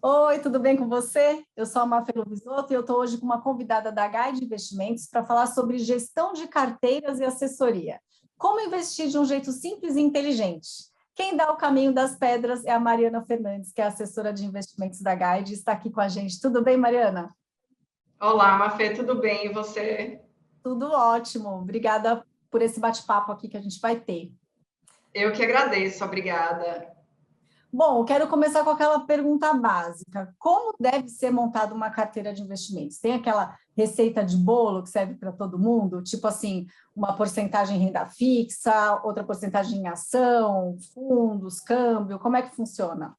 Oi, tudo bem com você? Eu sou a Mafê Lovisotto e eu estou hoje com uma convidada da Guide Investimentos para falar sobre gestão de carteiras e assessoria. Como investir de um jeito simples e inteligente. Quem dá o caminho das pedras é a Mariana Fernandes, que é assessora de investimentos da Guide, e está aqui com a gente. Tudo bem, Mariana? Olá, Mafê, tudo bem? E você? Tudo ótimo. Obrigada por esse bate-papo aqui que a gente vai ter. Eu que agradeço, obrigada. Bom, eu quero começar com aquela pergunta básica. Como deve ser montada uma carteira de investimentos? Tem aquela receita de bolo que serve para todo mundo? Tipo assim, uma porcentagem em renda fixa, outra porcentagem em ação, fundos, câmbio, como é que funciona?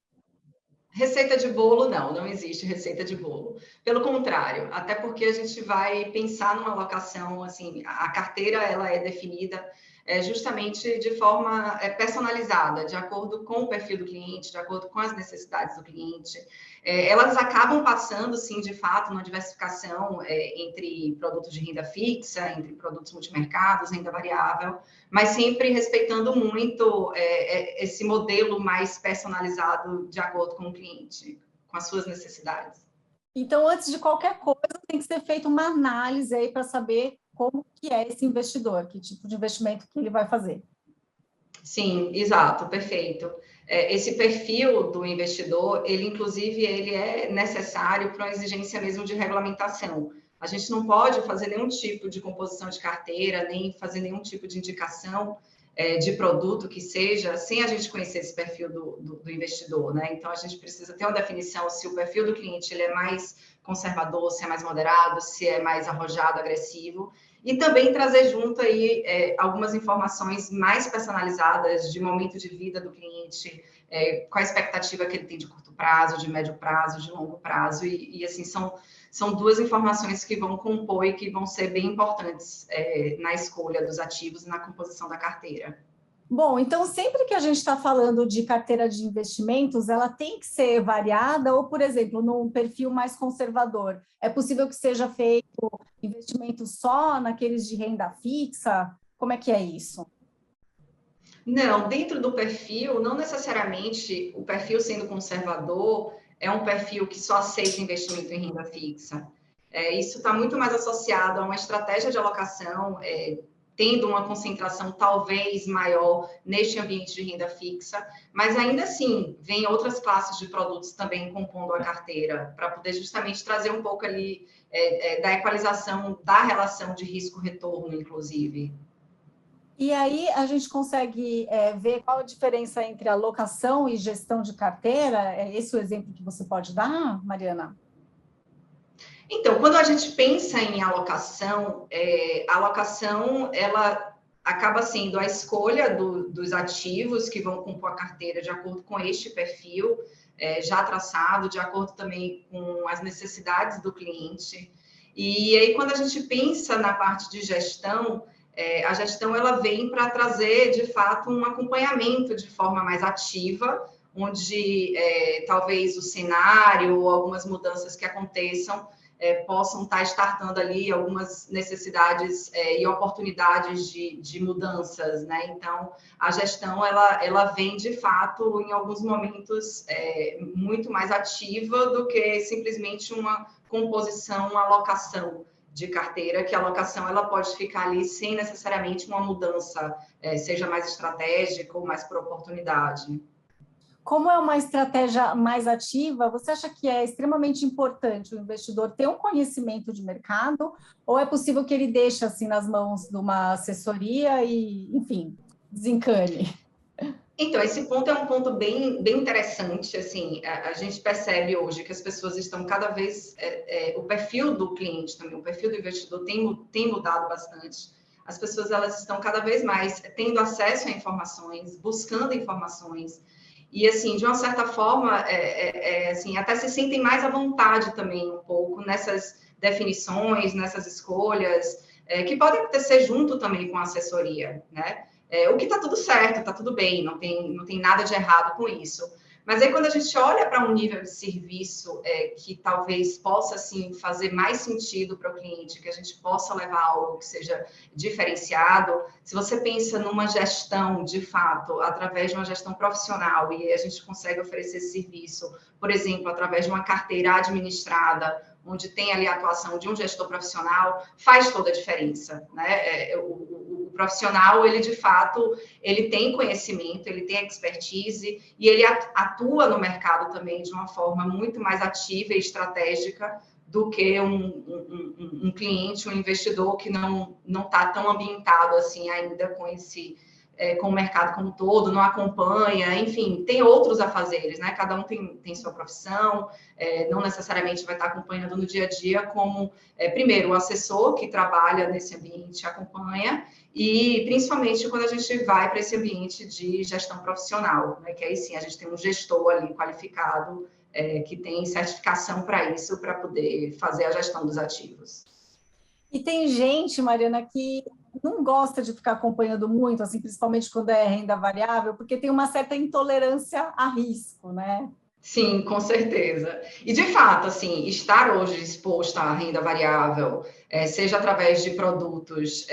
Receita de bolo, não existe receita de bolo. Pelo contrário, até porque a gente vai pensar numa alocação, assim, a carteira ela é definida justamente de forma personalizada, de acordo com o perfil do cliente, de acordo com as necessidades do cliente. Elas acabam passando, sim, de fato, uma diversificação entre produtos de renda fixa, entre produtos multimercados, renda variável, mas sempre respeitando muito esse modelo mais personalizado de acordo com o cliente, com as suas necessidades. Então, antes de qualquer coisa, tem que ser feita uma análise aí para saber como que é esse investidor, que tipo de investimento que ele vai fazer. Sim, exato, perfeito. Esse perfil do investidor, ele inclusive ele é necessário para uma exigência mesmo de regulamentação. A gente não pode fazer nenhum tipo de composição de carteira, nem fazer nenhum tipo de indicação de produto que seja, sem a gente conhecer esse perfil do investidor, né? Então, a gente precisa ter uma definição se o perfil do cliente ele é mais conservador, se é mais moderado, se é mais arrojado, agressivo, e também trazer junto aí algumas informações mais personalizadas de momento de vida do cliente, qual a expectativa que ele tem de curto prazo, de médio prazo, de longo prazo, e assim, são duas informações que vão compor e que vão ser bem importantes na escolha dos ativos e na composição da carteira. Bom, então sempre que a gente está falando de carteira de investimentos, ela tem que ser variada, ou, por exemplo, num perfil mais conservador, é possível que seja feito investimento só naqueles de renda fixa? Como é que é isso? Não, dentro do perfil, não necessariamente o perfil sendo conservador é um perfil que só aceita investimento em renda fixa. Isso está muito mais associado a uma estratégia de alocação, tendo uma concentração talvez maior neste ambiente de renda fixa, mas ainda assim, vem outras classes de produtos também compondo a carteira, para poder justamente trazer um pouco ali da equalização da relação de risco-retorno, inclusive. E aí a gente consegue ver qual a diferença entre alocação e gestão de carteira? É esse o exemplo que você pode dar, Mariana? Então, quando a gente pensa em alocação, a alocação ela acaba sendo a escolha dos ativos que vão compor a carteira de acordo com este perfil já traçado, de acordo também com as necessidades do cliente. E aí, quando a gente pensa na parte de gestão, a gestão ela vem para trazer, de fato, um acompanhamento de forma mais ativa, onde talvez o cenário ou algumas mudanças que aconteçam possam estar startando ali algumas necessidades e oportunidades de mudanças, né? Então, a gestão, ela vem, de fato, em alguns momentos, muito mais ativa do que simplesmente uma composição, uma alocação de carteira, que a alocação ela pode ficar ali sem necessariamente uma mudança, seja mais estratégica ou mais por oportunidade. Como é uma estratégia mais ativa, você acha que é extremamente importante o investidor ter um conhecimento de mercado, ou é possível que ele deixe assim nas mãos de uma assessoria e, enfim, desencane? Então, esse ponto é um ponto bem interessante, assim, a gente percebe hoje que as pessoas estão cada vez, o perfil do cliente também, o perfil do investidor tem mudado bastante, as pessoas elas estão cada vez mais tendo acesso a informações, buscando informações, e assim, de uma certa forma, assim, até se sentem mais à vontade também um pouco nessas definições, nessas escolhas, que podem acontecer junto também com a assessoria, né? O que está tudo certo, está tudo bem, não tem nada de errado com isso. Mas aí, quando a gente olha para um nível de serviço que talvez possa, assim, fazer mais sentido para o cliente, que a gente possa levar algo que seja diferenciado, se você pensa numa gestão, de fato, através de uma gestão profissional, e a gente consegue oferecer esse serviço, por exemplo, através de uma carteira administrada, onde tem ali a atuação de um gestor profissional, faz toda a diferença, né? O profissional, ele de fato, ele tem conhecimento, ele tem expertise e ele atua no mercado também de uma forma muito mais ativa e estratégica do que um cliente, um investidor que não está tão ambientado assim ainda com o mercado como um todo, não acompanha, enfim, tem outros afazeres, né? Cada um tem sua profissão, não necessariamente vai estar acompanhando no dia a dia, como, primeiro, o assessor que trabalha nesse ambiente acompanha, e principalmente quando a gente vai para esse ambiente de gestão profissional, né? Que aí sim a gente tem um gestor ali qualificado, que tem certificação para isso, para poder fazer a gestão dos ativos. E tem gente, Mariana, que não gosta de ficar acompanhando muito, assim, principalmente quando é renda variável, porque tem uma certa intolerância a risco, né? Sim, com certeza. E, de fato, assim, estar hoje exposto à renda variável, seja através de produtos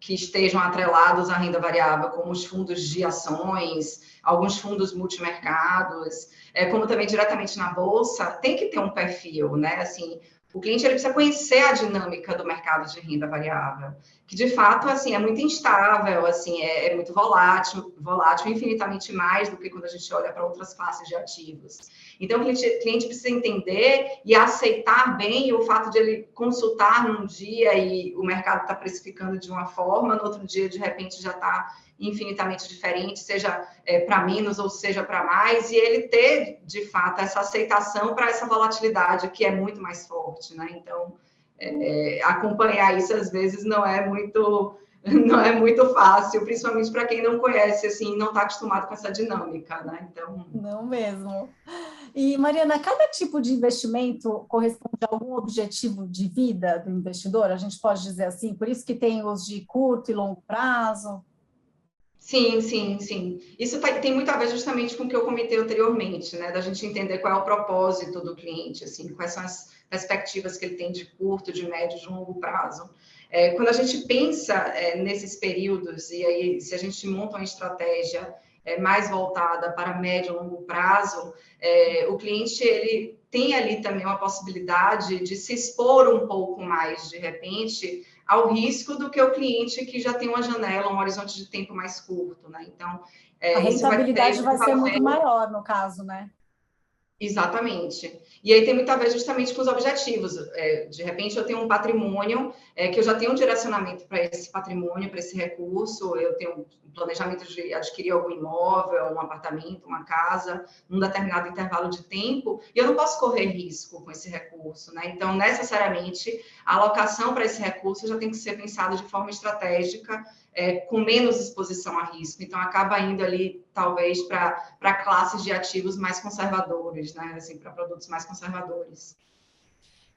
que estejam atrelados à renda variável, como os fundos de ações, alguns fundos multimercados, como também diretamente na bolsa, tem que ter um perfil, né? Assim, o cliente ele precisa conhecer a dinâmica do mercado de renda variável, que de fato assim é muito instável, assim é muito volátil infinitamente mais do que quando a gente olha para outras classes de ativos. Então o cliente precisa entender e aceitar bem o fato de ele consultar num dia e o mercado está precificando de uma forma, no outro dia de repente já está infinitamente diferente, seja para menos ou seja para mais, e ele ter, de fato, essa aceitação para essa volatilidade que é muito mais forte, né? Então, acompanhar isso, às vezes, não é muito fácil, principalmente para quem não conhece, assim, não está acostumado com essa dinâmica, né? Então... Não mesmo. E, Mariana, cada tipo de investimento corresponde a algum objetivo de vida do investidor? A gente pode dizer assim, por isso que tem os de curto e longo prazo? Sim, sim, sim. Isso tem muito a ver justamente com o que eu comentei anteriormente, né? Da gente entender qual é o propósito do cliente, assim, quais são as perspectivas que ele tem de curto, de médio, de longo prazo. Quando a gente pensa nesses períodos, e aí se a gente monta uma estratégia mais voltada para médio e longo prazo, o cliente ele tem ali também uma possibilidade de se expor um pouco mais, de repente, ao risco do que o cliente que já tem uma janela, um horizonte de tempo mais curto, né? Então, A isso vai ter rentabilidade vai muito a ser muito ver. maior, no caso, né? Exatamente. E aí tem muito a ver justamente com os objetivos. De repente, eu tenho um patrimônio, que eu já tenho um direcionamento para esse patrimônio, para esse recurso, eu tenho um planejamento de adquirir algum imóvel, um apartamento, uma casa, num determinado intervalo de tempo, e eu não posso correr risco com esse recurso, né? Então, necessariamente, a alocação para esse recurso já tem que ser pensada de forma estratégica, com menos exposição a risco. Então, acaba indo ali, talvez, para classes de ativos mais conservadores, né? Assim, para produtos mais conservadores.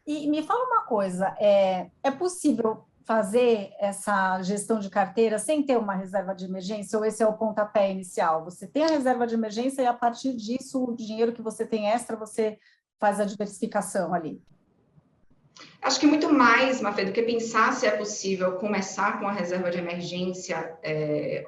E me fala uma coisa, é possível fazer essa gestão de carteira sem ter uma reserva de emergência, ou esse é o pontapé inicial? Você tem a reserva de emergência e, a partir disso, o dinheiro que você tem extra, você faz a diversificação ali? Acho que muito mais, Mafê, do que pensar se é possível começar com a reserva de emergência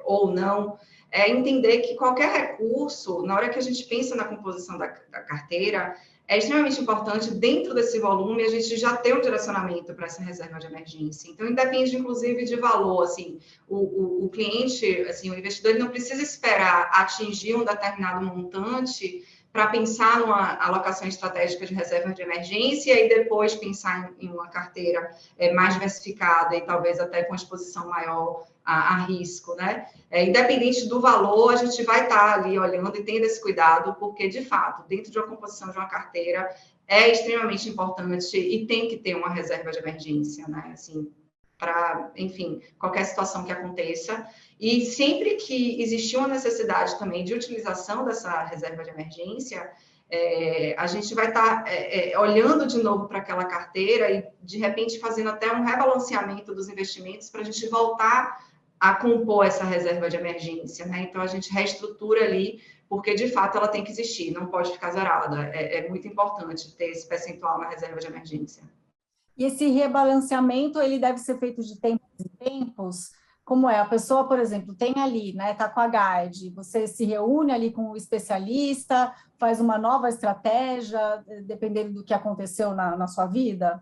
ou não, é entender que qualquer recurso, na hora que a gente pensa na composição da carteira, é extremamente importante, dentro desse volume, a gente já ter um direcionamento para essa reserva de emergência. Então, independe, inclusive, de valor. Assim, o cliente, assim, o investidor, ele não precisa esperar atingir um determinado montante para pensar numa alocação estratégica de reserva de emergência e depois pensar em uma carteira mais diversificada e talvez até com exposição maior a risco, né? Independente do valor, a gente vai estar ali olhando e tendo esse cuidado, porque, de fato, dentro de uma composição de uma carteira, é extremamente importante e tem que ter uma reserva de emergência, né? Assim, para, enfim, qualquer situação que aconteça. E sempre que existir uma necessidade também de utilização dessa reserva de emergência, a gente vai estar olhando de novo para aquela carteira e, de repente, fazendo até um rebalanceamento dos investimentos para a gente voltar a compor essa reserva de emergência, né? Então, a gente reestrutura ali porque de fato ela tem que existir, não pode ficar zerada. É muito importante ter esse percentual na reserva de emergência. E esse rebalanceamento, ele deve ser feito de tempos em tempos? Como é? A pessoa, por exemplo, tem ali, né, está com a guide, você se reúne ali com o especialista, faz uma nova estratégia, dependendo do que aconteceu na sua vida?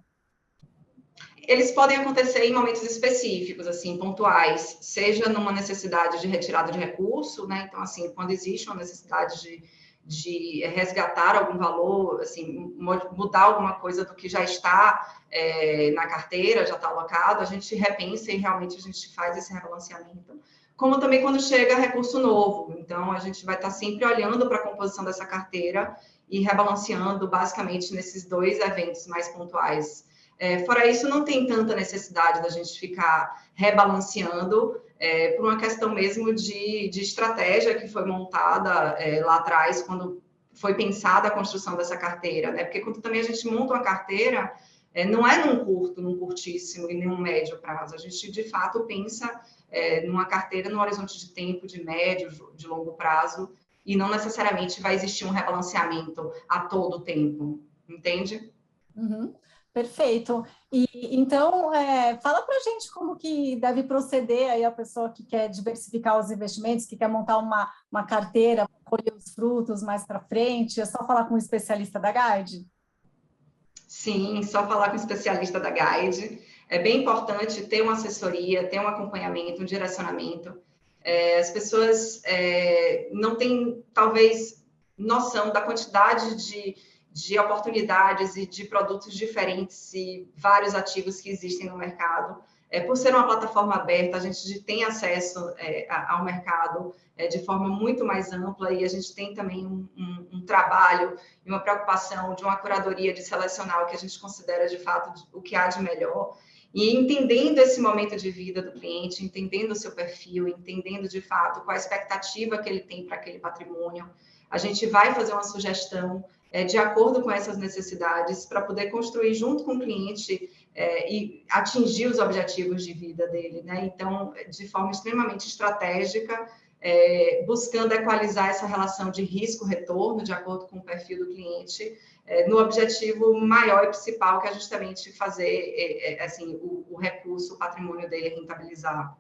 Eles podem acontecer em momentos específicos, assim, pontuais, seja numa necessidade de retirada de recurso, né? Então, assim, quando existe uma necessidade de resgatar algum valor, assim, mudar alguma coisa do que já está na carteira, já está alocado, a gente repensa e realmente a gente faz esse rebalanceamento. Como também quando chega recurso novo. Então, a gente vai estar sempre olhando para a composição dessa carteira e rebalanceando, basicamente, nesses 2 eventos mais pontuais. Fora isso, não tem tanta necessidade da gente ficar rebalanceando por uma questão mesmo de estratégia que foi montada lá atrás, quando foi pensada a construção dessa carteira, né? Porque quando também a gente monta uma carteira, não é num curtíssimo e nem num médio prazo, a gente de fato pensa numa carteira num horizonte de tempo de médio, de longo prazo, e não necessariamente vai existir um rebalanceamento a todo tempo, entende? Uhum. Perfeito. E então, fala para a gente como que deve proceder aí a pessoa que quer diversificar os investimentos, que quer montar uma carteira, colher os frutos mais para frente. É só falar com o especialista da Guide? Sim, só falar com o especialista da Guide. É bem importante ter uma assessoria, ter um acompanhamento, um direcionamento. As pessoas não têm, talvez, noção da quantidade de oportunidades e de produtos diferentes e vários ativos que existem no mercado. Por ser uma plataforma aberta, a gente tem acesso ao mercado de forma muito mais ampla e a gente tem também um trabalho e uma preocupação de uma curadoria de selecionar o que a gente considera de fato o que há de melhor. E entendendo esse momento de vida do cliente, entendendo o seu perfil, entendendo de fato qual a expectativa que ele tem para aquele patrimônio, a gente vai fazer uma sugestão de acordo com essas necessidades para poder construir junto com o cliente e atingir os objetivos de vida dele, né? Então, de forma extremamente estratégica, buscando equalizar essa relação de risco-retorno de acordo com o perfil do cliente, no objetivo maior e principal, que é justamente fazer assim, o recurso, o patrimônio dele rentabilizar.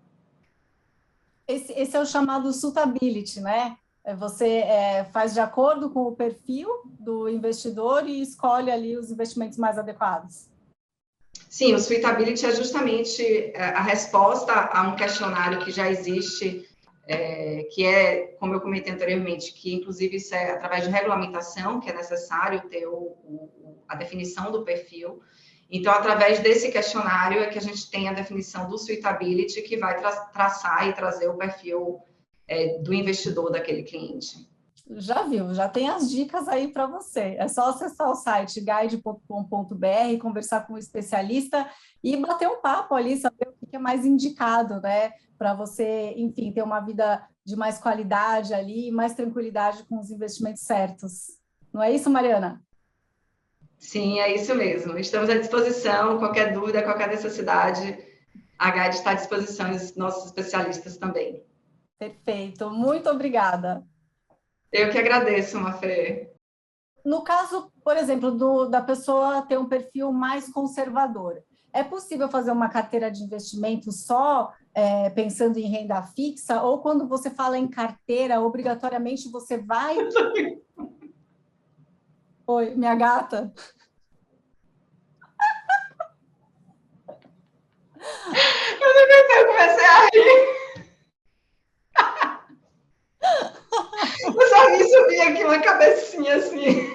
Esse é o chamado suitability, né? Você faz de acordo com o perfil do investidor e escolhe ali os investimentos mais adequados. Sim, o suitability é justamente a resposta a um questionário que já existe, que é, como eu comentei anteriormente, que inclusive isso é através de regulamentação, que é necessário ter a definição do perfil. Então, através desse questionário é que a gente tem a definição do suitability, que vai traçar e trazer o perfil do investidor daquele cliente. Já viu, já tem as dicas aí para você. É só acessar o site guide.com.br, conversar com um especialista e bater um papo ali, saber o que é mais indicado, né? Para você, enfim, ter uma vida de mais qualidade ali, mais tranquilidade com os investimentos certos. Não é isso, Mariana? Sim, é isso mesmo. Estamos à disposição. Qualquer dúvida, qualquer necessidade, a Guide está à disposição e os nossos especialistas também. Perfeito, muito obrigada. Eu que agradeço, Mafê. No caso, por exemplo, da pessoa ter um perfil mais conservador, é possível fazer uma carteira de investimento só pensando em renda fixa? Ou quando você fala em carteira, obrigatoriamente você vai... Oi, minha gata. Eu comecei a rir. Eu só vi subir aqui uma cabecinha assim.